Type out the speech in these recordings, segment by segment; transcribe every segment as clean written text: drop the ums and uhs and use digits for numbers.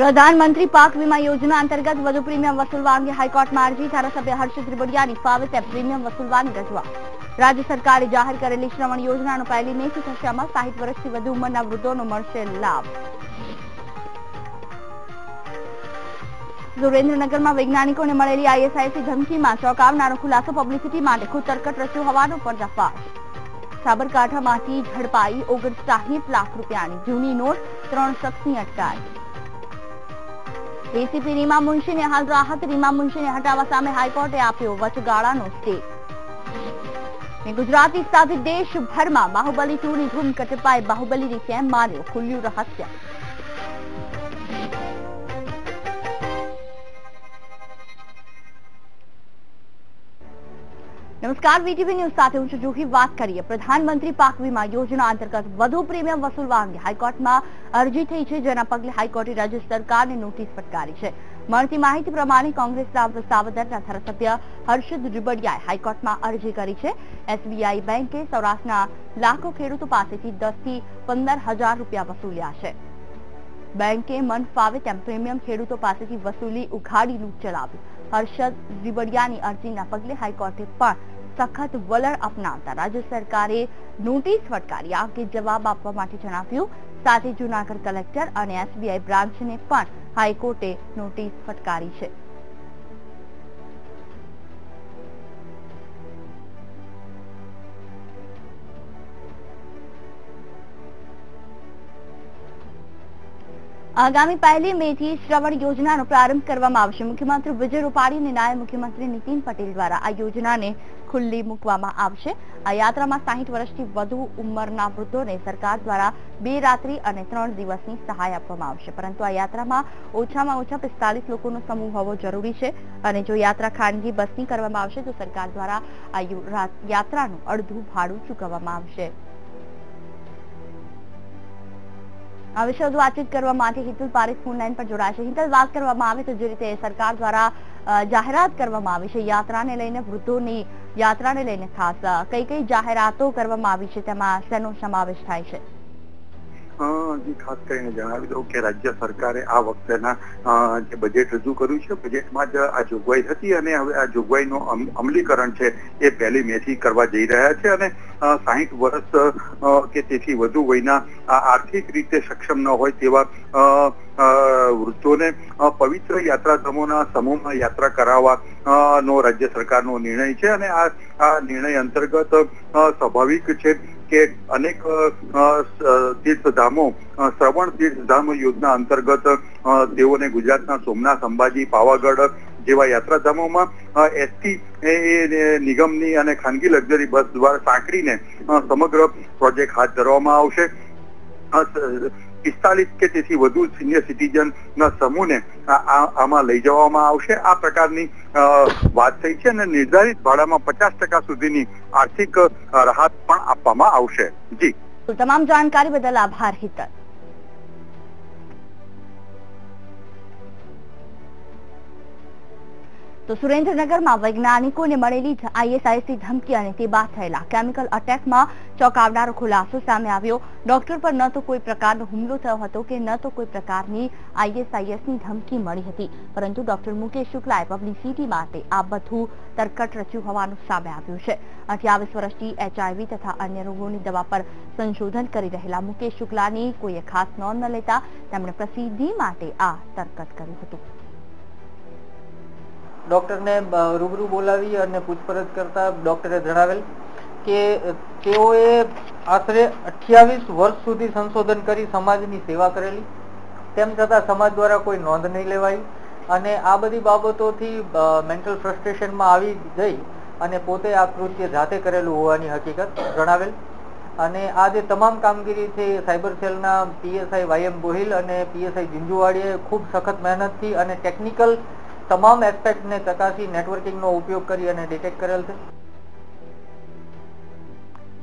પ્રધાનમંત્રી પાક વીમા યોજના અંતર્ગત વધુ પ્રીમિયમ વસૂલવા અંગે હાઈકોર્ટમાં અરજી. ધારાસભ્ય હર્ષદ રીબડિયાની ફાવે તેમ પ્રીમિયમ વસૂલવાની રજૂઆત. રાજ્ય સરકારે જાહેર કરેલી શ્રવણ યોજનાનો 1 મે થી થશે અમલ. 60 વર્ષથી વધુ ઉંમરના વૃદ્ધોનો મળશે લાભ. સુરેન્દ્રનગરમાં વૈજ્ઞાનિકોને મળેલી ISIS ધમકીમાં ચોંકાવનારો ખુલાસો. પબ્લિસિટી માટે ખુદ તરકટ રચ્યો હોવાનો પર્દાફાશ. સાબરકાંઠામાંથી ઝડપાઈ 59 લાખ રૂપિયાની જૂની નોટ. 3 શખ્સની અટકાયત. એસીપી રીમા મુનશીને હાલ રાહત. રીમા મુનશીને હટાવવા સામે હાઈકોર્ટે આપ્યો વચગાળાનો સ્ટે. ગુજરાતી સાથે દેશભરમાં બાહુબલી 2 ની ધૂમ. કટપાએ બાહુબલીને કેમ માર્યો, ખુલ્યું રહસ્ય. નમસ્કાર, વીટીવી ન્યૂઝ સાથે હું છું જુહી. વાત કરીએ પ્રધાનમંત્રી પાક વીમા યોજના અંતર્ગત વધુ પ્રીમિયમ વસૂલવા અંગે હાઈકોર્ટમાં અરજી થઈ છે, જેના પગલે હાઈકોર્ટે રાજ્ય સરકારને નોટિસ ફટકારી છે. મળતી માહિતી પ્રમાણે કોંગ્રેસના વિસાવદરના ધારાસભ્ય હર્ષદ રીબડિયાએ હાઈકોર્ટમાં અરજી કરી છે. SBI બેંકે સૌરાષ્ટ્રના લાખો ખેડૂતો પાસેથી 10 થી 15,000 રૂપિયા વસૂલ્યા છે. બેંકે મન ફાવે તેમ પ્રીમિયમ ખેડૂતો પાસેથી વસૂલી ઉઘાડી લૂંટ ચલાવી. હર્ષદ રીબડિયાની અરજીના પગલે હાઈકોર્ટે પણ સખત વલણ અપનાવતા રાજ્ય સરકારે નોટિસ ફટકારી આ અંગે જવાબ આપવા માટે જણાવ્યું. સાથે જૂનાગઢ કલેક્ટર અને SBI બ્રાન્ચને પણ હાઈકોર્ટે નોટિસ ફટકારી છે. આગામી 1 મે થી શ્રવણ યોજનાનો પ્રારંભ કરવામાં આવશે. મુખ્યમંત્રી વિજય રૂપાણી અને નાયબ મુખ્યમંત્રી નીતિન પટેલ દ્વારા આ યોજનાને ખુલ્લી મૂકવામાં આવશે. આ યાત્રામાં 60 વર્ષથી વધુ ઉંમરના વૃદ્ધોને સરકાર દ્વારા 2 રાત્રિ અને 3 દિવસની સહાય આપવામાં આવશે. પરંતુ આ યાત્રામાં ઓછામાં ઓછા 45 લોકોનો સમૂહ હોવો જરૂરી છે અને જો યાત્રા ખાનગી બસની કરવામાં આવશે તો સરકાર દ્વારા આ યાત્રાનું અડધું ભાડું ચૂકવવામાં આવશે. આ વિશે વધુ વાતચીત કરવા માટે હિતુલ પારેખ ફોન લાઈન પર જોડાશે. હિતુલ, વાત કરવામાં આવે તો જે રીતે સરકાર દ્વારા જાહેરાત કરવામાં આવી છે યાત્રાને લઈને, વૃદ્ધોની યાત્રાને લઈને ખાસ કઈ કઈ જાહેરાતો કરવામાં આવી છે, તેમાં શેનો સમાવેશ થાય છે? ખાસ કરીને જણાવી દઉં કે રાજ્ય સરકારે આ વખતેના જે બજેટ રજૂ કર્યું છે, બજેટમાં જ આ જોગવાઈ હતી અને હવે આ જોગવાઈનું અમલીકરણ છે એ 1 મે થી કરવા જઈ રહ્યા છે. અને 60 વર્ષ કે તેથી વધુ વયના આર્થિક રીતે સક્ષમ ન હોય તેવા વૃદ્ધોને પવિત્ર યાત્રાધામોના સમૂહમાં યાત્રા કરાવવા નો રાજ્ય સરકારનો નિર્ણય છે. અને આ નિર્ણય અંતર્ગત સ્વાભાવિક છે કે અનેક તીર્થધામો શ્રવણ તીર્થધામ યોજના અંતર્ગત તેઓને ગુજરાતના સોમનાથ, અંબાજી, પાવાગઢ જેવા યાત્રાધામોમાં ST નિગમની અને ખાનગી લક્ઝરી બસ દ્વારા સાંકળીને સમગ્ર પ્રોજેક્ટ હાથ ધરવામાં આવશે. 45 કે તેથી વધુ સિનિયર સિટીઝન ના સમૂહને આમાં લઈ જવામાં આવશે. આ પ્રકારની વાત થઈ છે અને નિર્ધારિત ભાડામાં 50% સુધીની આર્થિક રાહત પણ આપવામાં આવશે. જી, તમામ જાણકારી બદલ આભાર હિતલ. તો સુરેન્દ્રનગરમાં વૈજ્ઞાનિકોને મળેલી ISIS ધમકી અને તે બાદ થયેલા કેમિકલ અટેકમાં ચોંકાવનારો ખુલાસો સામે આવ્યો. ડોક્ટર પર ન તો કોઈ પ્રકારનો હુમલો થયો હતો કે ન તો કોઈ પ્રકારની ISISની ધમકી મળી હતી, પરંતુ ડોક્ટર મુકેશ શુક્લાએ પબ્લિસિટી માટે આ બધું તરકટ રચ્યું હોવાનું સામે આવ્યું છે. 28 વર્ષથી HIV તથા અન્ય રોગોની દવા પર સંશોધન કરી રહેલા મુકેશ શુક્લાની કોઈએ ખાસ નોંધ ન લેતા તેમણે પ્રસિદ્ધિ માટે આ તરકટ કર્યું હતું. ડોક્ટરને રૂબરૂ બોલાવી અને પૂછપરછ કરતા ડોક્ટરે જણાવેલ કે તેઓએ આશરે 28 વર્ષ સુધી સંશોધન કરી સમાજની સેવા કરેલી, તેમ છતાં સમાજ દ્વારા કોઈ નોંધ નહીં લેવાઈ અને આ બધી બાબતોથી મેન્ટલ ફ્રસ્ટ્રેશનમાં આવી જઈ અને પોતે આ કૃત્ય જાતે કરેલું હોવાની હકીકત જણાવેલ. અને આ જે તમામ કામગીરી છે સાયબર સેલના PSI YM ગોહિલ અને PSI જિંજુવાડીએ ખૂબ સખત મહેનતથી અને ટેકનિકલ તમામ એસ્પેક્ટને ચકાસી નેટવર્કિંગનો ઉપયોગ કરી અને ડિટેક્ટ કરેલ છે.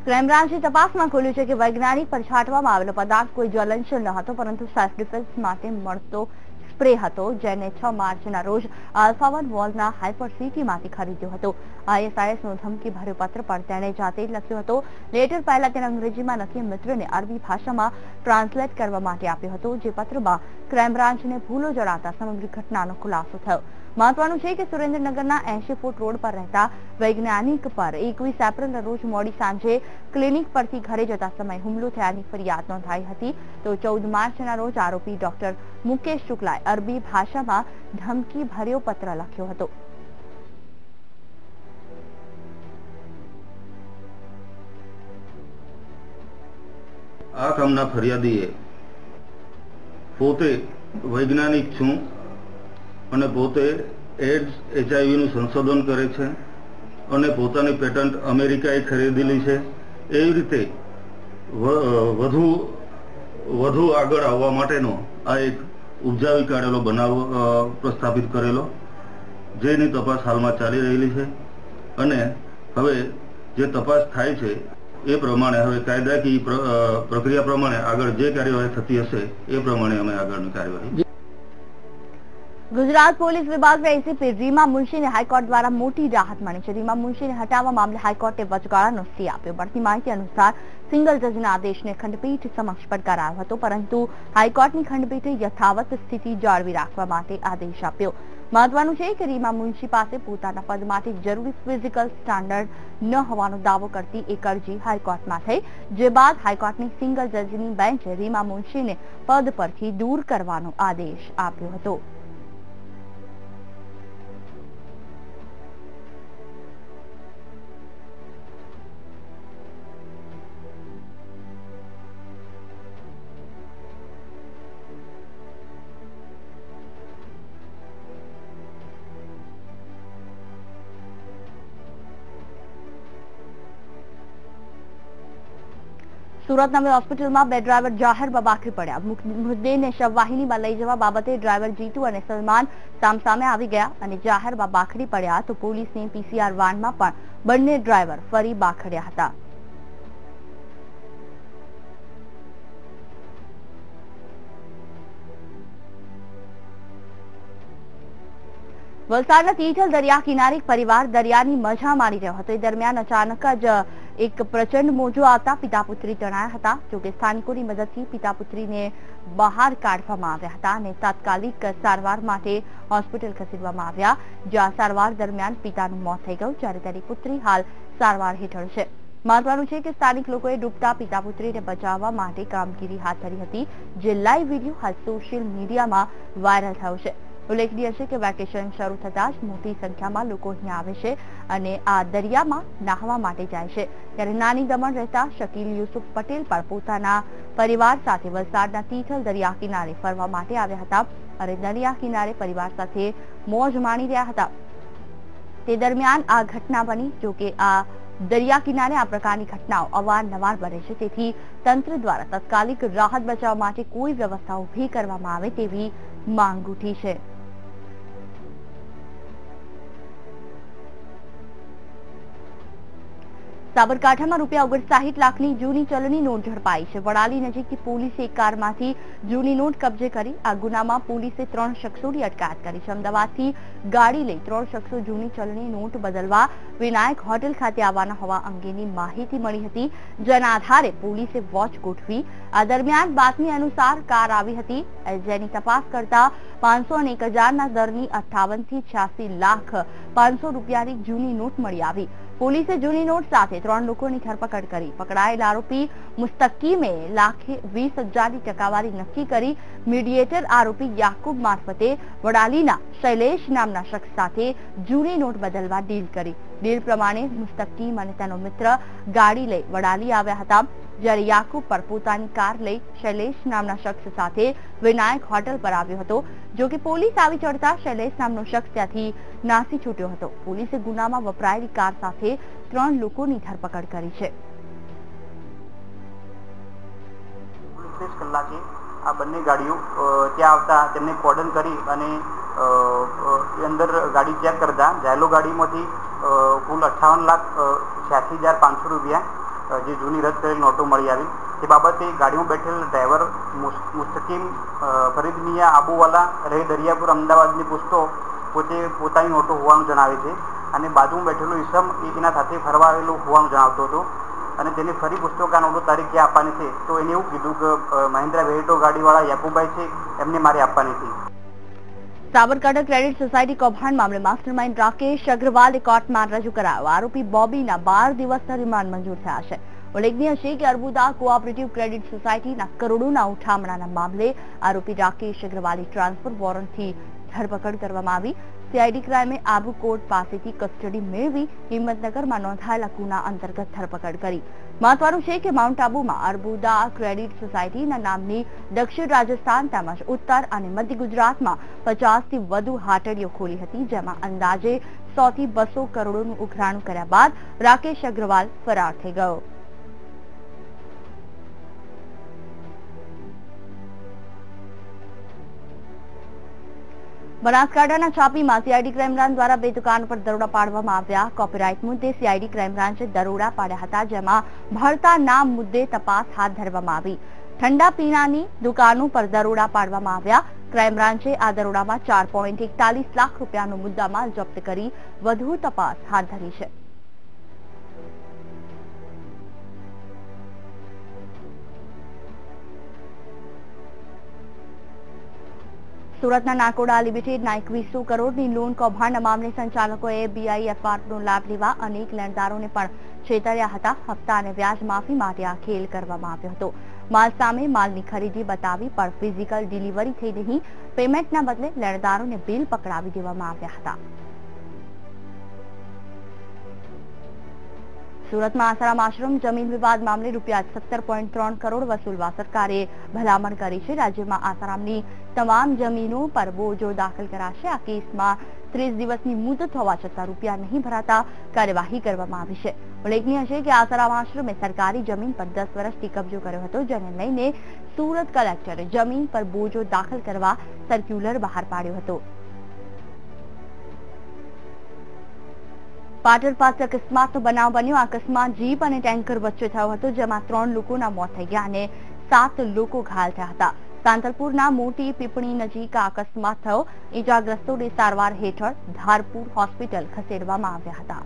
ક્રાઇમ બ્રાન્ચની તપાસમાં ખુલ્યું છે કે વૈજ્ઞાનિક પર છાંટવામાં આવેલો પદાર્થ કોઈ જ્વલનશીલ ન હતો, પરંતુ સેલ્ફ ડિફેન્સ માટે મળતો સ્પ્રે હતો, જેને 6 માર્ચના રોજ આલ્ફા 1 વોલના હાઇપર સિટીમાંથી ખરીદ્યો હતો. ISISનો ધમકી ભર્યો પત્ર પણ તેણે જાતે જ લખ્યો હતો. લેટર પહેલા તેણે અંગ્રેજીમાં લખી મિત્રને અરબી ભાષામાં ટ્રાન્સલેટ કરવા માટે આપ્યો હતો, જે પત્રમાં ક્રાઇમ બ્રાન્ચને ભૂલો જણાતા સમગ્ર ઘટનાનો ખુલાસો થયો. મહત્વનું છે કે સુરેન્દ્રનગરના 80 ફૂટ રોડ પર રહેતા વૈજ્ઞાનિક પર 21 એપ્રિલના રોજ મોડી સાંજે ક્લિનિક પરથી ઘરે જતા સમયે હુમલો થયાની ફરિયાદ નોંધાઈ હતી. તો 14 માર્ચના રોજ આરોપી ડોક્ટર મુકેશ શુક્લાએ અરબી ભાષામાં ધમકી ભર્યો પત્ર લખ્યો હતો. આ કામના ફરિયાદીએ પોતે વૈજ્ઞાનિક છું અને પોતે એડ્સ HIV નું સંશોધન કરે છે અને પોતાની પેટન્ટ અમેરિકાએ ખરીદેલી છે. એવી રીતે વધુ આગળ આવવા માટેનો આ એક ઉપજાવી કાઢેલો બનાવ પ્રસ્થાપિત કરેલો, જેની તપાસ હાલમાં ચાલી રહેલી છે અને હવે જે તપાસ થાય છે એ પ્રમાણે હવે કાયદાકીય પ્રક્રિયા પ્રમાણે આગળ જે કાર્યવાહી થતી હશે એ પ્રમાણે અમે આગળની કાર્યવાહી. ગુજરાત પોલીસ વિભાગના એસીપી રીમા મુનશીને હાઈકોર્ટ દ્વારા મોટી રાહત મળી છે. રીમા મુનશીને હટાવવા મામલે હાઈકોર્ટે વચગાળાનો સ્ટે આપ્યો. મળતી માહિતી અનુસાર સિંગલ જજના આદેશને ખંડપીઠ સમક્ષ પડકારાયો હતો, પરંતુ હાઈકોર્ટની ખંડપીઠે યથાવત સ્થિતિ જાળવી રાખવા માટે આદેશ આપ્યો. મહત્વનું છે કે રીમા મુનશી પાસે પોતાના પદ માટે જરૂરી ફિઝિકલ સ્ટાન્ડર્ડ ન હોવાનો દાવો કરતી એક અરજી હાઈકોર્ટમાં થઈ, જે બાદ હાઈકોર્ટની સિંગલ જજની બેન્ચે રીમા મુનશીને પદ પરથી દૂર કરવાનો આદેશ આપ્યો હતો. સુરત નવી હોસ્પિટલમાં 2 ડ્રાઈવર જાહેરમાં બાખડી પડ્યા. મૃતદેહને શવવાહિનીમાં લઈ જવા બાબતે ડ્રાઈવર જીતુ અને સલમાન સામસામે આવી ગયા અને જાહેરમાં બાખડી પડ્યા. તો પોલીસની PCR વાનમાં પણ બંને ડ્રાઈવર ફરી બાખડ્યા હતા. વલસાડના તીથલ દરિયા કિનારે પરિવાર દરિયાની મજા માણી રહ્યો હતો. એ દરમિયાન અચાનક જ એક પ્રચંડ મોજો આવતા પિતા પુત્રી તણાયા હતા. જોકે સ્થાનિકોની મદદથી પિતા પુત્રીને બહાર કાઢવામાં આવ્યા હતા અને તાત્કાલિક સારવાર માટે હોસ્પિટલ ખસેડવામાં આવ્યા, જ્યાં સારવાર દરમિયાન પિતાનું મોત થઈ ગયું, જ્યારે તેની પુત્રી હાલ સારવાર હેઠળ છે. મહત્વનું છે કે સ્થાનિક લોકોએ ડૂબતા પિતા પુત્રીને બચાવવા માટે કામગીરી હાથ ધરી હતી, જે લાઈવ વિડીયો હાલ સોશિયલ મીડિયામાં વાયરલ થયો છે. ઉલ્લેખનીય છે કે વેકેશન શરૂ થતાં જ મોટી સંખ્યામાં લોકો અહીં આવે છે અને આ દરિયામાં નાહવા માટે જાય છે. ત્યારે નાની દમણ રહેતા શકીલ યુસુફ પટેલ પણ પોતાના પરિવાર સાથે વલસાડના તીથલ દરિયા કિનારે ફરવા માટે આવ્યા હતા અને દરિયા કિનારે પરિવાર સાથે મોજ માણી રહ્યા હતા. તે દરમિયાન આ ઘટના બની. જોકે આ દરિયા કિનારે આ પ્રકારની ઘટનાઓ અવારનવાર બને છે, તેથી તંત્ર દ્વારા તાત્કાલિક રાહત બચાવ માટે કોઈ વ્યવસ્થા ઊભી કરવામાં આવે તેવી માંગ ઉઠી છે. સાબરકાંઠામાં ₹59 લાખની જૂની ચલણી નોટ ઝડપાઈ છે. વડાલી નજીકથી પોલીસે એક કારમાંથી જૂની નોટ કબજે કરી. આ ગુનામાં પોલીસે 3 શખ્સોની અટકાયત કરી છે. અમદાવાદથી ગાડી લઈ 3 શખ્સો જૂની ચલણી નોટ બદલવા વિનાયક હોટેલ ખાતે આવવાના હોવા અંગેની માહિતી મળી હતી, જેના આધારે પોલીસે વોચ ગોઠવી. આ દરમિયાન બાતમી અનુસાર કાર આવી હતી, જેની તપાસ કરતા 500 અને 1000ના દરની 58 થી 86 લાખ 500 રૂપિયાની જૂની નોટ મળી આવી. પોલીસે જૂની નોટ સાથે 3 લોકોની ધરપકડ કરી. પકડાયેલ આરોપી મુસ્તકીમે ₹20,000ની ટકાવારી નક્કી કરી. મીડિયેટર આરોપી યાકુબ મારફતે વડાલીના શૈલેષ નામના શખ્સ સાથે જૂની નોટ બદલવા ડીલ કરી. ડીલ પ્રમાણે મુસ્તકીમ અને તેનો મિત્ર ગાડી લઈ વડાલી આવ્યા હતા, જ્યારે યાકુબ પર પોતાની કાર લઈ શૈલેષ નામના શખ્સ સાથે વિનાયક હોટેલ પર આવ્યો હતો. જો કે પોલીસ આવી ચડતા શૈલેષ નામનો શખ્સ ત્યાંથી નાસી છૂટ્યો હતો. પોલીસે ગુનામાં વપરાયેલી કાર સાથે 3 લોકોની ધરપકડ કરી છે. 30 કલાકે આ બંને ગાડીઓ ત્યાં આવતા તેમને કોર્ડન કરી અને અંદર ગાડી ચેક કરતા ઝાયલો ગાડીમાંથી કુલ 58,86,500 રૂપિયા જે જૂની રદ કરેલી નોટો મળી આવી. તે બાબતે ગાડીમાં બેઠેલ ડ્રાઈવર મુસ્તકીમ ફરીદ મિયા આબુવાલા રહે દરિયાપુર અમદાવાદની પૂછતો પોતે પોતાની નોટો હોવાનું જણાવે છે અને બાજુમાં બેઠેલો ઈસમ એના સાથે ફરવા આવેલો હોવાનું જણાવતો હતો અને તેને ફરી પૂછતો કે આ નોટો તારીખ ક્યાં આપવાની છે તો એને એવું કીધું કે મહિન્દ્રા વેરેટો ગાડીવાળા યાકુબભાઈ છે એમને મારે આપવાની હતી. સાબરકાંઠા ક્રેડિટ સોસાયટી કૌભાંડ મામલે માસ્ટરમાઇન્ડ રાકેશ અગ્રવાલે કોર્ટમાં રજૂ કરાયો. આરોપી બોબીના 12 દિવસના રિમાન્ડ મંજૂર થયા છે. ઉલ્લેખનીય છે કે અર્બુદા કોઓપરેટિવ ક્રેડિટ સોસાયટીના કરોડોના ઉઠામણાના મામલે આરોપી રાકેશ અગ્રવાલની ટ્રાન્સફર વોરંટથી ધરપકડ કરવામાં આવી. સીઆઈડી ક્રાઇમે આબુકોટ પાસેથી કસ્ટડી મેળવી હિંમતનગરમાં નોંધાયેલા ગુના અંતર્ગત ધરપકડ કરી. મહત્વનું છે કે માઉન્ટ આબુમાં અર્બુદા ક્રેડિટ સોસાયટીના નામની દક્ષિણ રાજસ્થાન તેમજ ઉત્તર અને મધ્ય ગુજરાતમાં 50થી વધુ હાટડીઓ ખોલી હતી, જેમાં અંદાજે 100 થી 200 કરોડોનું ઉઘરાણું કર્યા બાદ રાકેશ અગ્રવાલ ફરાર થઈ ગયો. બનાસકાંઠાના છાપીમાં સીઆઈડી ક્રાઇમ બ્રાન્ચ દ્વારા 2 દુકાનો પર દરોડા પાડવામાં આવ્યા. કોપીરાઇટ મુદ્દે સીઆઈડી ક્રાઇમ બ્રાન્ચે દરોડા પાડ્યા હતા, જેમાં ભરતા નામ મુદ્દે તપાસ હાથ ધરવામાં આવી. ઠંડા પીણાની દુકાનો પર દરોડા પાડવામાં આવ્યા. ક્રાઇમ બ્રાન્ચે આ દરોડામાં 4.41 લાખ રૂપિયાનો મુદ્દામાલ જપ્ત કરી વધુ તપાસ હાથ ધરી છે. સુરતના નાકોડા લિમિટેડના 2100 કરોડની લોન કૌભાંડ મામલે સંચાલકોએ BIFRનો લાભ લેવા અનેક લેણદારોને પણ છેતર્યા હતા. હપ્તા અને વ્યાજ માફી માટે આ ખેલ કરવામાં આવ્યો હતો. માલ સામે માલની ખરીદી બતાવી પણ ફિઝિકલ ડિલિવરી થઈ નહીં. પેમેન્ટના બદલે લેણદારોને બિલ પકડાવી દેવામાં આવ્યા હતા. સુરતમાં આસારામ આશ્રમ જમીન વિવાદ મામલે રૂપિયા 17.3 કરોડ વસૂલવા સરકારે ભલામણ કરી છે. રાજ્યમાં આસારામની તમામ જમીનો પર બોજો દાખલ કરાશે. આ કેસમાં 30 દિવસની મુદત હોવા છતાં રૂપિયા નહીં ભરાતા કાર્યવાહી કરવામાં આવી છે. ઉલ્લેખનીય છે કે આસારામ આશ્રમે સરકારી જમીન પર 10 વર્ષથી કબજો કર્યો હતો, જેને લઈને સુરત કલેક્ટરે જમીન પર બોજો દાખલ કરવા સર્ક્યુલર બહાર પાડ્યો હતો. પાટણ પાસે અકસ્માતનો બનાવ બન્યો. અકસ્માત જીપ અને ટેન્કર વચ્ચે થયો હતો, જેમાં 3 લોકોના મોત થઈ ગયા અને 7 લોકો ઘાયલ થયા હતા. સાંતલપુરના મોટી પીપણી નજીક આ અકસ્માત થયો. ઈજાગ્રસ્તોને સારવાર હેઠળ ધારપુર હોસ્પિટલ ખસેડવામાં આવ્યા હતા.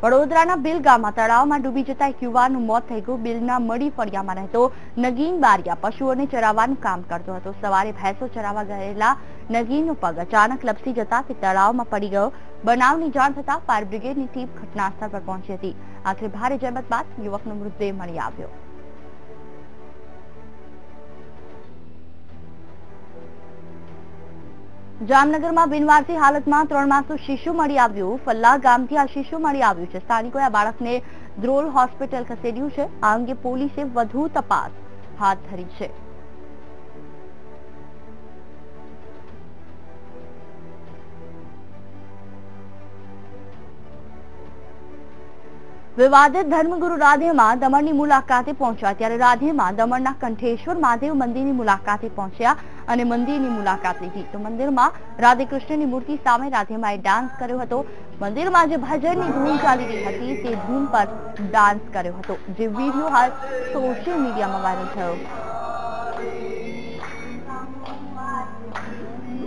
વડોદરાના બિલ ગામમાં તળાવમાં ડૂબી જતા એક યુવાનનું મોત થઈ ગયું. બિલના મડી ફળિયામાં રહેતો નગીન બારિયા પશુઓને ચરાવવાનું કામ કરતો હતો. સવારે ભેંસો ચરાવવા ગયેલા નગીનનો પગ અચાનક લપસી જતા તે તળાવમાં પડી ગયો. બનાવની જાણ થતા ફાયર બ્રિગેડની ટીમ ઘટનાસ્થળ પર પહોંચી હતી. આખરે ભારે જહેમત બાદ યુવકનો મૃતદેહ મળી આવ્યો. જામનગરમાં બિનવારસી હાલતમાં 3 માસનું શિશુ મળી આવ્યું. ફલ્લા ગામથી આ શિશુ મળી આવ્યું છે. સ્થાનિકોએ આ બાળકને ધ્રોલ હોસ્પિટલ ખસેડ્યું છે. આ અંગે પોલીસે વધુ તપાસ હાથ ધરી છે. વિવાદિત ધર્મગુરુ રાધેમાં દમણની મુલાકાતે પહોંચ્યા. ત્યારે રાધેમાં દમણના કંઠેશ્વર મહાદેવ મંદિરની મુલાકાતે પહોંચ્યા અને મંદિરની મુલાકાત લીધી. તો મંદિરમાં રાધે કૃષ્ણની મૂર્તિ સામે રાધેમાએ ડાન્સ કર્યો હતો. મંદિરમાં જે ભજનની ધૂન ચાલી રહી હતી તે ધૂન પર ડાન્સ કર્યો હતો, જે વિડીયો હાલ સોશિયલ મીડિયામાં વાયરલ થયો.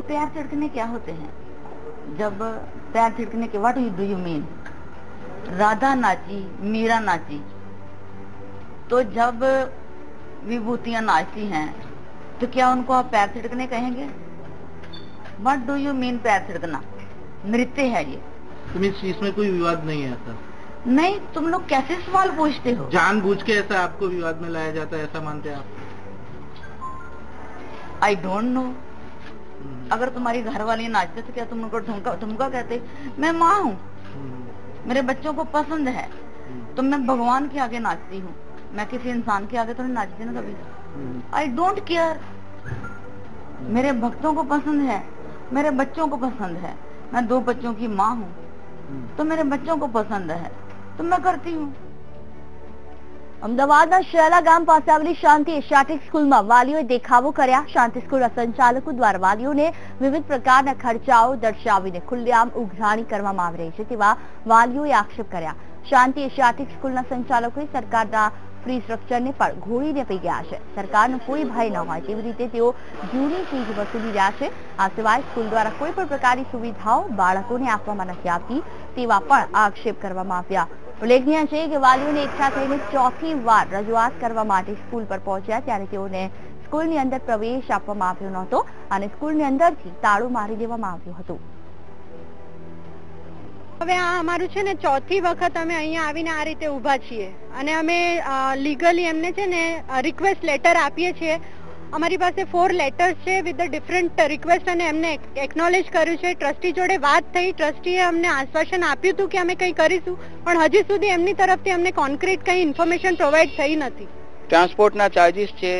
पैर थिरकने क्या होते हैं? जब पैर थिरकने के what do you mean? Radha नाची, मीरा नाची, तो जब विभूतियां नाचती हैं तो क्या उनको आप पैर थिरकने कहेंगे? व्हाट डू यू मीन पैर थिरकना? नृत्य है ये. तुम इसमें कोई विवाद नहीं है ऐसा? नहीं, तुम लोग कैसे सवाल पूछते हो? जानबूझ के ऐसा आपको विवाद में लाया जाता है, ऐसा मानते हैं आप? I don't know. अगर तुम्हारी घर वाली नाचते तो क्या तुम उनको ठुमका कहते? मैं माँ हूँ, मेरे बच्चों को पसंद है, तो मैं भगवान के आगे नाचती हूँ. मैं किसी इंसान के आगे तो नहीं नाचती ना कभी. I don't care. मेरे भक्तों को पसंद है, मेरे बच्चों को पसंद है. मैं 2 बच्चों की माँ हूँ, तो मेरे बच्चों को पसंद है तो मैं करती हूँ. અમદાવાદના શેલા ગામ પાસે આવેલી શાંતિ એશિયાટિક સ્કૂલમાં વાલીઓએ દેખાવો કર્યા. શાંતિ સ્કૂલના સંચાલકો દ્વારા વાલીઓને વિવિધ પ્રકારના ખર્ચાઓ દર્શાવીને ખુલ્લેઆમ ઉઘરાણી કરવામાં આવી રહી છે તેવા વાલીઓએ આક્ષેપ કર્યા. શાંતિ એશિયાટિક સ્કૂલના સંચાલકોએ સરકારના ફી સ્ટ્રક્ચરને પણ ઘોડીને પી ગયા છે. સરકારનો કોઈ ભય ન હોય તેવી રીતે તેઓ જૂની ફીસ વસૂલી રહ્યા છે. આ સિવાય સ્કૂલ દ્વારા કોઈ પણ પ્રકારની સુવિધાઓ બાળકોને આપવામાં નથી આવતી તેવા પણ આક્ષેપ કરવામાં આવ્યા. ઉલ્લેખનીય છે કે વાલીઓને એકઠા થઈને ચોથી વાર રજૂઆત કરવા માટે સ્કૂલ પર પહોંચ્યા ત્યારે તેઓને સ્કૂલની અંદર પ્રવેશ આપવામાં આવ્યો નહોતો અને સ્કૂલની અંદરથી તાળું મારી દેવામાં આવ્યું હતું. હવે આ અમારું છે ને ચોથી વખત અમે અહીંયા આવીને આ રીતે ઊભા છીએ અને અમે લીગલી એમને છે ને રિક્વેસ્ટ લેટર આપીએ છીએ. અમારી પાસે 4 લેટર્સ છે વિથ ધ ડિફરન્ટ રિક્વેસ્ટ અને એમને એકનોલેજ કર્યું છે. ટ્રસ્ટી જોડે વાત થઈ, ટ્રસ્ટીએ અમને આશ્વાસન આપ્યું હતું કે અમે કંઈ કરીશું, પણ હજી સુધી એમની તરફથી અમને કોન્ક્રીટ કંઈ ઇન્ફોર્મેશન પ્રોવાઈડ થઈ નથી. ટ્રાન્સપોર્ટના ચાર્જીસ છે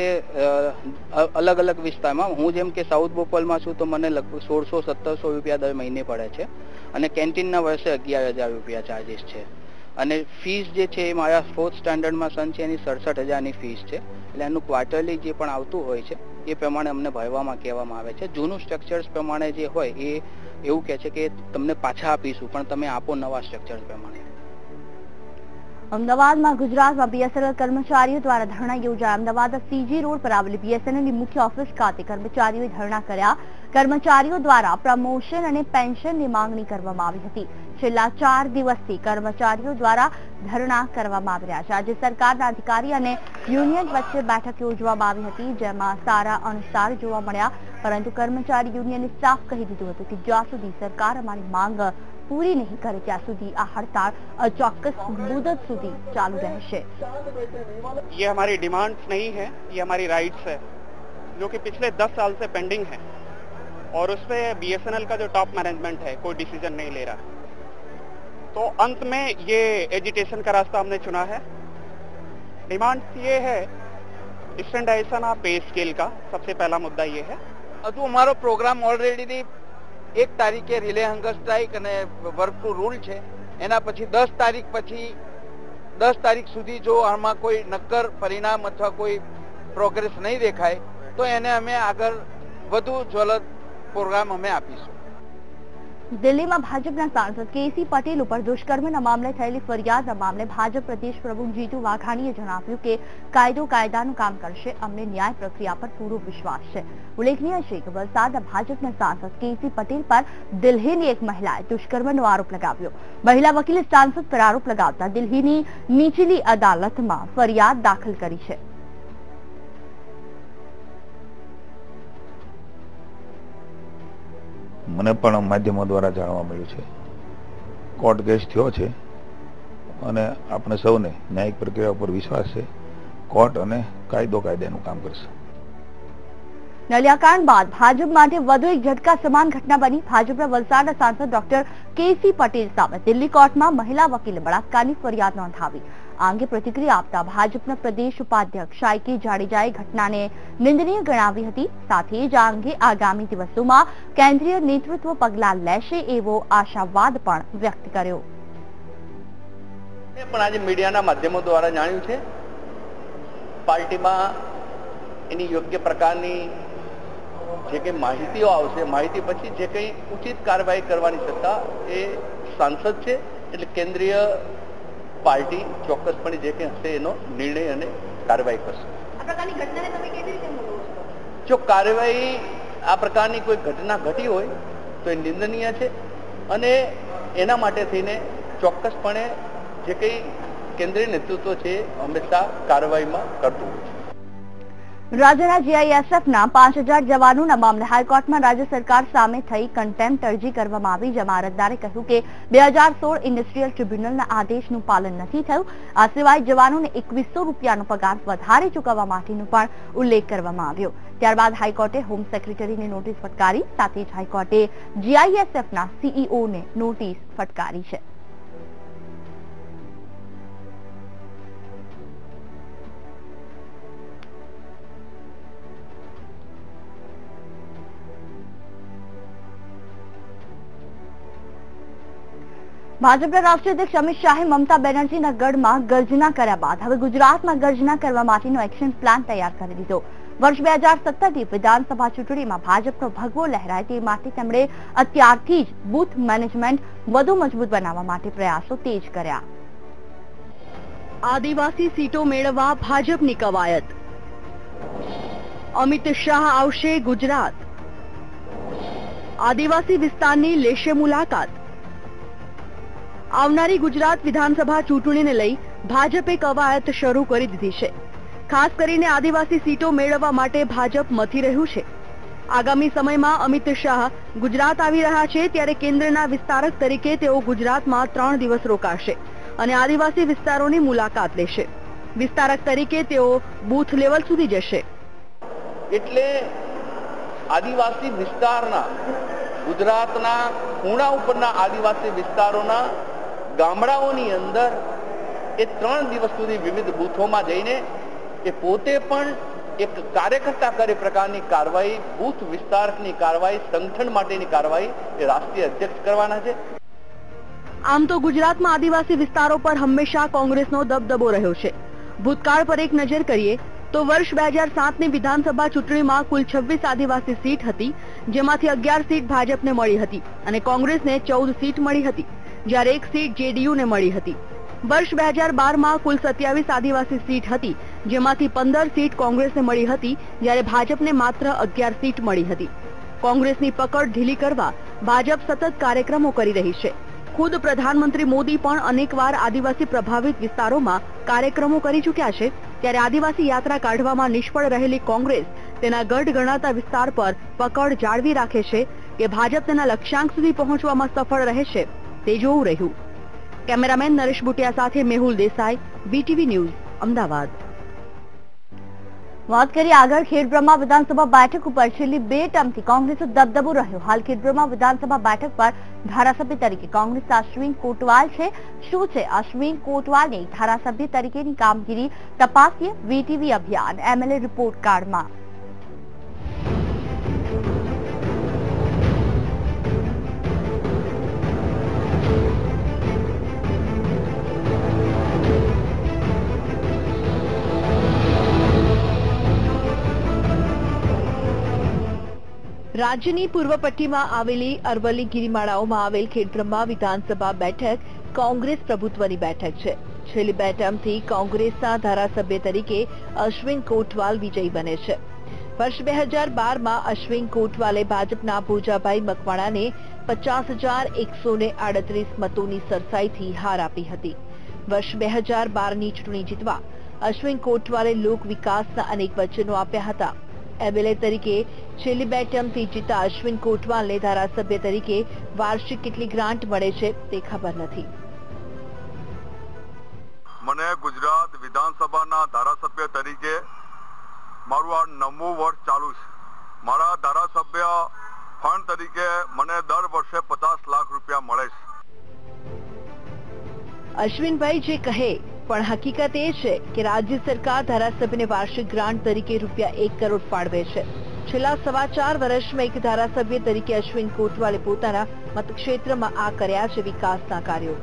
અલગ અલગ વિસ્તારમાં. હું જેમ કે સાઉથ બોપલમાં છું તો મને લગભગ 1600-1700 રૂપિયા દર મહિને પડે છે અને કેન્ટીનના વર્ષે 11,000 રૂપિયા ચાર્જીસ છે અને ફીસ જે છે એ મારા 4th સ્ટાન્ડર્ડમાં સન છે એની 67,000ની ફીસ છે. એટલે એનું ક્વાર્ટરલી જે પણ આવતું હોય છે એ પ્રમાણે અમને ભરવામાં કહેવામાં આવે છે. જૂનું સ્ટ્રક્ચર્સ પ્રમાણે જે હોય એ એવું કહે છે કે તમને પાછા આપીશું પણ તમે આપો નવા સ્ટ્રક્ચર્સ પ્રમાણે. અમદાવાદમાં ગુજરાતમાં બીએસએનએલ કર્મચારીઓ દ્વારા ધરણા યોજાયા. અમદાવાદ સીજી રોડ પર આવેલી બીએસએનએલની મુખ્ય ઓફિસ ખાતે કર્મચારીઓએ ધરણા કર્યા. કર્મચારીઓ દ્વારા પ્રમોશન અને પેન્શનની માંગણી કરવામાં આવી હતી. છેલ્લા 4 દિવસથી કર્મચારીઓ દ્વારા ધરણા કરવામાં આવી રહ્યા છે. આજે સરકારના અધિકારી અને યુનિયન વચ્ચે બેઠક યોજવામાં આવી હતી જેમાં સારા અણસાર જોવા મળ્યા, પરંતુ કર્મચારી યુનિયને સાફ કહી દીધું હતું કે જ્યાં સુધી સરકાર અમારી માંગ पूरी नहीं करे ત્યાં સુધી આ હડતાળ અચોક્કસ મુદત સુધી ચાલુ રહેશે. ये हमारी डिमांड्स नहीं है, ये हमारी राइट्स है जो कि पिछले 10 साल से पेंडिंग है और उस पे बीएसएनएल का जो टॉप मैनेजमेंट है कोई डिसीजन नहीं ले रहा. तो अंत में ये एजिटेशन का रास्ता हमने चुना है. डिमांड्स ये है स्टैंडर्डाइजेशन ऑफ पे स्केल का सबसे पहला मुद्दा ये है. હજુ અમારો પ્રોગ્રામ ઓલરેડી 1 તારીખે રિલે હંગર સ્ટ્રાઇક અને વર્ક ટુ રૂલ છે. એના પછી 10 તારીખ પછી 10 તારીખ સુધી જો આમાં કોઈ નક્કર પરિણામ અથવા કોઈ પ્રોગ્રેસ નહીં દેખાય તો એને અમે આગળ વધુ જ્વલંત પ્રોગ્રામ અમે આપીશું. દિલ્હીમાં ભાજપના સાંસદ કેસી પટેલ ઉપર દુષ્કર્મના મામલે થયેલી ફરિયાદના મામલે ભાજપ પ્રદેશ પ્રમુખ જીતુ વાઘાણીએ જણાવ્યું કે કાયદો કાયદાનું કામ કરશે, અમને ન્યાય પ્રક્રિયા પર પૂરો વિશ્વાસ છે. ઉલ્લેખનીય છે કે વલસાડના ભાજપના સાંસદ કેસી પટેલ પર દિલ્હીની એક મહિલાએ દુષ્કર્મનો આરોપ લગાવ્યો. મહિલા વકીલે સાંસદ પર આરોપ લગાવતા દિલ્હીની નીચલી અદાલતમાં ફરિયાદ દાખલ કરી છે. મને પણ માધ્યમો દ્વારા જાણવા મળ્યું છે કોર્ટ કેસ થયો છે અને આપણે સૌને ન્યાયિક પ્રક્રિયા ઉપર વિશ્વાસ છે. કોર્ટ અને કાયદો કાયદાનું કામ કરશે. નલિયાકાંડ બાદ ભાજપ માટે વધુ એક ઝટકા સમાન ઘટના બની. ભાજપના વલસાડના સાંસદ ડોક્ટર કેસી પટેલ સામે દિલ્હી કોર્ટમાં મહિલા વકીલે બળાત્કારની ફરિયાદ નોંધાવી. આ અંગે પ્રતિક્રિયા આપતા ભાજપના પ્રદેશ ઉપાધ્યક્ષ શાયકી જાડેજાએ ઘટનાને નિંદનીય ગણાવી હતી. સાથે જ આ અંગે આગામી દિવસોમાં કેન્દ્રીય નેતૃત્વ પગલાં લેશે એવો આશાવાદ પણ વ્યક્ત કર્યો. પણ આજે મીડિયાના માધ્યમો દ્વારા જાણ્યું છે પાર્ટીમાં એની યોગ્ય પ્રકારની જે કંઈ માહિતીઓ આવશે, માહિતી પછી જે કંઈ ઉચિત કાર્યવાહી કરવાની સત્તા એ સાંસદ છે. એટલે કેન્દ્રીય પાર્ટી ચોક્કસપણે જે કંઈ હશે એનો નિર્ણય અને કાર્યવાહી કરશે. જો કાર્યવાહી આ પ્રકારની કોઈ ઘટના ઘટી હોય તો એ નિંદનીય છે અને એના માટે થઈને ચોક્કસપણે જે કંઈ કેન્દ્રીય નેતૃત્વ છે હંમેશા કાર્યવાહીમાં કરતું હોય છે. રાજ્યના જીઆઈએસએફના 5000 જવાનોના મામલે હાઈકોર્ટમાં રાજ્ય સરકાર સામે થઈ કન્ટેમ્પ્ટ અરજી કરવામાં આવી. જેમાં અરજદારે કહ્યું કે 2016 ઇન્ડસ્ટ્રીયલ ટ્રિબ્યુનલના આદેશનું પાલન નથી થયું. આ સિવાય જવાનોને 2100 રૂપિયાનો પગાર વધારે ચૂકવવા માટેનો પણ ઉલ્લેખ કરવામાં આવ્યો. ત્યારબાદ હાઈકોર્ટે હોમ સેક્રેટરીને નોટિસ ફટકારી. સાથે જ હાઈકોર્ટે જીઆઈએસએફના સીઈઓને નોટિસ ફટકારી છે. ભાજપના રાષ્ટ્રીય અધ્યક્ષ અમિત શાહે મમતા બેનર્જીના ગઢમાં ગર્જના કર્યા બાદ હવે ગુજરાતમાં ગર્જના કરવા માટેનો એક્શન પ્લાન તૈયાર કરી દીધો. વર્ષ 2017ની વિધાનસભા ચૂંટણીમાં ભાજપનો ભગવો લહેરાય તે માટે તેમણે અત્યારથી જ બૂથ મેનેજમેન્ટ વધુ મજબૂત બનાવવા માટે પ્રયાસો તેજ કર્યા. આદિવાસી સીટો મેળવવા ભાજપની કવાયત. અમિત શાહ આવશે ગુજરાત. આદિવાસી વિસ્તારની લેશે મુલાકાત. આવનારી ગુજરાત વિધાનસભા ચૂંટણીને લઈ ભાજપે કવાયત શરૂ કરી દીધી છે. ખાસ કરીને આદિવાસી સીટો મેળવવા માટે ભાજપ મથી રહ્યું છે. આગામી સમયમાં અમિત શાહ ગુજરાત આવી રહ્યા છે ત્યારે કેન્દ્રના વિસ્તારક તરીકે તેઓ ગુજરાતમાં 3 દિવસ રોકાશે અને આદિવાસી વિસ્તારોની મુલાકાત લેશે. વિસ્તારક તરીકે તેઓ બૂથ લેવલ સુધી જશે. એટલે આદિવાસી વિસ્તારના ગુજરાતના ખૂણા ઉપરના આદિવાસી વિસ્તારોના ગામડાઓની અંદર એ 3 દિવસ સુધી વિવિધ બૂથોમાં જઈને એ પોતે પણ એક કાર્યકર્તા કરે પ્રકારની કાર્યવાહી, બૂથ વિસ્તારની કાર્યવાહી, સંગઠન માટેની કાર્યવાહી એ રાષ્ટ્રીય અધ્યક્ષ કરવાના છે. આમ તો ગુજરાતમાં આદિવાસી વિસ્તારો પર હંમેશા કોંગ્રેસનો દબદબો રહ્યો છે. ભૂતકાળ પર એક નજર કરીએ તો વર્ષ 2007ની વિધાનસભા ચૂંટણીમાં કુલ 26 આદિવાસી સીટ હતી, જેમાંથી 11 સીટ ભાજપને મળી હતી અને કોંગ્રેસને 14 સીટ મળી હતી, જ્યારે 1 સીટ જેડીયુને મળી હતી. વર્ષ 2012માં કુલ 27 આદિવાસી સીટ હતી, જેમાંથી 15 સીટ કોંગ્રેસને મળી હતી, જ્યારે ભાજપને માત્ર 11 સીટ મળી હતી. કોંગ્રેસની પકડ ઢીલી કરવા ભાજપ સતત કાર્યક્રમો કરી રહી છે. ખુદ પ્રધાનમંત્રી મોદી પણ અનેકવાર આદિવાસી પ્રભાવિત વિસ્તારોમાં કાર્યક્રમો કરી ચૂક્યા છે. ત્યારે આદિવાસી યાત્રા કાઢવામાં નિષ્ફળ રહેલી કોંગ્રેસ તેના ગઢ ગણાતા વિસ્તાર પર પકડ જાળવી રાખે છે કે ભાજપ તેના લક્ષ્યાંક સુધી પહોંચવામાં સફળ રહેશે તે જોવું રહ્યું. કેમેરામેન નરેશ બુટિયા સાથે મેહુલ દેસાઈ, BTV ન્યૂઝ, અમદાવાદ. વાત કરીએ આગળ ખેડબ્રહ્મા વિધાનસભા બેઠક ઉપર છેલ્લી 2 ટર્મથી કોંગ્રેસનો દબદબો રહ્યો. હાલ ખેડબ્રહ્મા વિધાનસભા બેઠક પર ધારાસભ્ય તરીકે કોંગ્રેસ અશ્વિન કોટવાલ છે. શું છે અશ્વિન કોટવાલની ધારાસભ્ય તરીકેની કામગીરી? તપાસીએ VTV અભિયાન MLA રિપોર્ટ કાર્ડમાં. રાજ્યની પૂર્વ પટ્ટીમાં આવેલી અરવલ્લી ગિરિમાળાઓમાં આવેલ ખેડબ્રહ્મા વિધાનસભા બેઠક કોંગ્રેસ પ્રભુત્વની બેઠક છે. છેલ્લી 2 ટર્મથી કોંગ્રેસના ધારાસભ્ય તરીકે અશ્વિન કોટવાલ વિજયી બને છે. વર્ષ 2012માં અશ્વિન કોટવાલે ભાજપના ભોજાભાઈ મકવાણાને 50,138 મતોની સરસાઈથી હાર આપી હતી. વર્ષ 2012ની ચૂંટણી જીતવા અશ્વિન કોટવાલે લોક વિકાસના અનેક વચનો આપ્યા હતા. MLA તરીકે છેલ્લી 2 ટર્મથી જીતા અશ્વિન કોટવાલને ધારાસભ્ય તરીકે વાર્ષિક કેટલી ગ્રાન્ટ મળે છે તે ખબર નથી. મને ગુજરાત વિધાનસભાના ધારાસભ્ય તરીકે મારું આ 9મું વર્ષ ચાલુ છે. મારા ધારાસભ્ય ફંડ તરીકે મને દર વર્ષે 50 લાખ રૂપિયા મળે છે. અશ્વિનભાઈ જે કહે પણ હકીકત એ છે કે રાજ્ય સરકાર ધારાસભ્યને વાર્ષિક ગ્રાન્ટ તરીકે રૂપિયા 1 કરોડ ફાળવે છે. છેલ્લા 4.25 વર્ષમાં એક ધારાસભ્ય તરીકે અશ્વિન કોટવાલે પોતાના મતક્ષેત્રમાં આ કર્યા છે વિકાસના કાર્યો.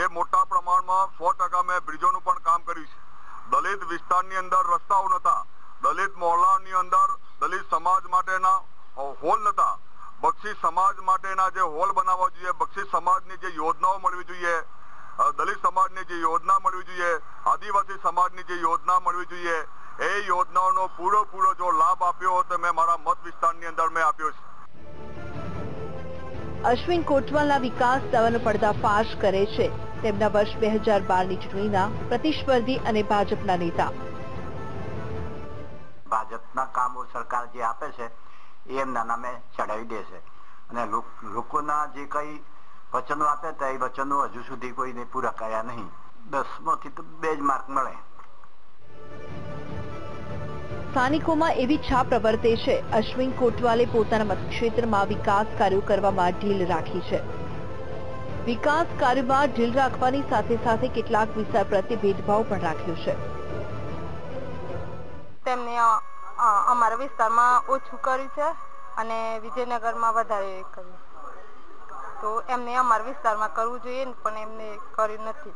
એ મોટા પ્રમાણમાં 100% મેં બ્રિજોનું પણ કામ કર્યું છે. દલિત વિસ્તારની અંદર રસ્તાઓ નતા, દલિત મહોલ્લાની અંદર દલિત સમાજ માટેના હોલ નતા. બક્ષી સમાજ માટેના જે હોલ બનાવવા જોઈએ, બક્ષી સમાજની જે યોજનાઓ મળવી જોઈએ, દલિત સમાજની જે યોજના મળવી જોઈએ, આદિવાસી સમાજની જે યોજના મળવી જોઈએ, એ યોજનાઓનો પૂરો જો લાભ આપ્યો તો મેં મારા મત વિસ્તારની અંદર મેં આપ્યો છે. અશ્વિન કોટવાલના વિકાસ દાવાનો પર્દાફાશ કરે છે તેમના વર્ષ 2012ની ચૂંટણીના પ્રતિસ્પર્ધી અને ભાજપના નેતા. ભાજપના કામો સરકાર જે આપે છે એ એમના નામે ચડાવી દે છે અને લોકોના જે કઈ વચનો આપ્યા હતા એ વચનો હજુ સુધી કોઈને પૂરા કર્યા નહીં. 10માંથી તો 2 જ માર્ક મળે. સ્થાનિકોમાં એવી છાપ પ્રવર્તે છે અશ્વિન કોટવાલે પોતાના મતક્ષેત્રમાં વિકાસ કાર્યો કરવામાં ઢીલ રાખી છે. વિકાસ કાર્યમાં ઢીલ રાખવાની સાથે સાથે કેટલાક વિસ્તાર પ્રત્યે ભેદભાવ પણ રાખ્યો છે. તેમને અમારા વિસ્તારમાં ઓછું કર્યું છે અને વિજયનગરમાં વધારે કર્યું. તો એમને અમારા વિસ્તારમાં કરવું જોઈએ પણ એમને કર્યું નથી.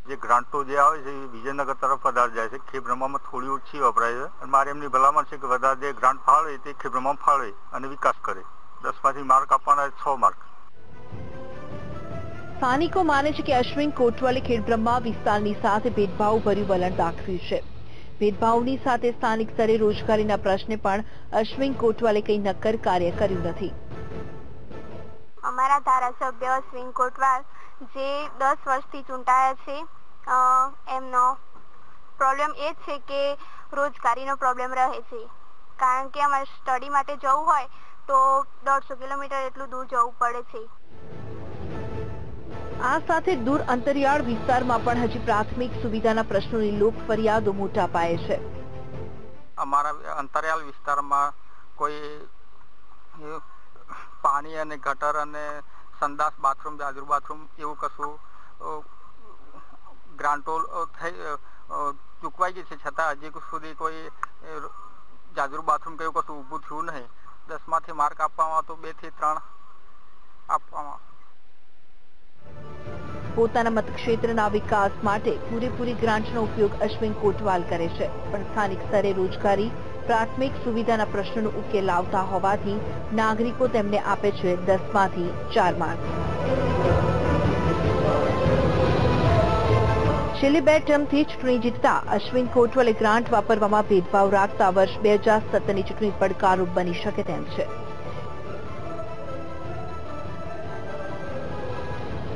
જે ગ્રાન્ટો જે આવે છે એ વિજયનગર તરફ વધારે જાય છે, ખેડબ્રહ્મામાં થોડી ઓછી વપરાય છે અને મારે એમની ભલામણ છે કે વધારે જે ગ્રાન્ટ ફાળવે તે ખેડબ્રહ્મામાં ફાળવે અને વિકાસ કરે. 10માંથી માર્ક આપવાના 6 માર્ક. સ્થાનિકો માને છે કે અશ્વિન કોટવાલે ખેડબ્રહ્મા વિસ્તારની સાથે ભેદભાવ ભર્યું વલણ દાખવ્યું છે. ભેદભાવની સાથે સ્થાનિક સ્તરે રોજગારીના પ્રશ્ને પણ અશ્વિન કોટવાલે કંઈ નક્કર કાર્ય કર્યું નથી. અમારા ધારાસભ્ય અશ્વિન કોટવાલ જે 10 વર્ષથી ચૂંટાયા છે, એમનો પ્રોબ્લેમ એ છે કે રોજગારીનો પ્રોબ્લેમ રહે છે, કારણ કે અમારે સ્ટડી માટે જવું હોય તો 150 કિલોમીટર એટલું દૂર જવું પડે છે. આ સાથે દૂર અંતરિયાળ વિસ્તારમાં પણ હજી પ્રાથમિક સુવિધાના પ્રશ્નોની લોક ફરિયાદો મોટા પાયે છે. અમારા અંતરિયાળ વિસ્તારમાં કોઈ પાણી અને ગટર અને સંડાસ બાથરૂમ જાજરૂ બાથરૂમ એવું કશું ગ્રાન્ટો ચૂકવાઈ ગઈ છે, છતાં હજી સુધી કોઈ જાજરૂ બાથરૂમ કે એવું કશું ઊભું થયું નહીં. 10માંથી માર્ક આપવામાં તો 2 થી 3 આપવામાં. પોતાના મતક્ષેત્રના વિકાસ માટે પૂરેપૂરી ગ્રાન્ટનો ઉપયોગ અશ્વિન કોટવાલ કરે છે, પણ સ્થાનિક સ્તરે રોજગારી, પ્રાથમિક સુવિધાના પ્રશ્નોનો ઉકેલ લાવતા હોવાથી નાગરિકો તેમને આપે છે 10માંથી 4 માર્ક. છેલ્લી 2 ટર્મથી ચૂંટણી જીતતા અશ્વિન કોટવાલે ગ્રાન્ટ વાપરવામાં ભેદભાવ રાખતા વર્ષ 2017ની ચૂંટણી પડકારરૂપ બની શકે તેમ છે.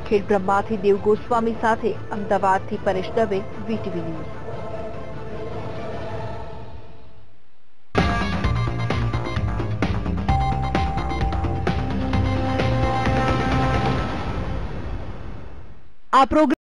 ખેડબ્રહ્માથી દેવ ગોસ્વામી સાથે અમદાવાદથી પરેશ દવે, વીટીવી ન્યૂઝ. આ પ્રોગ્રામ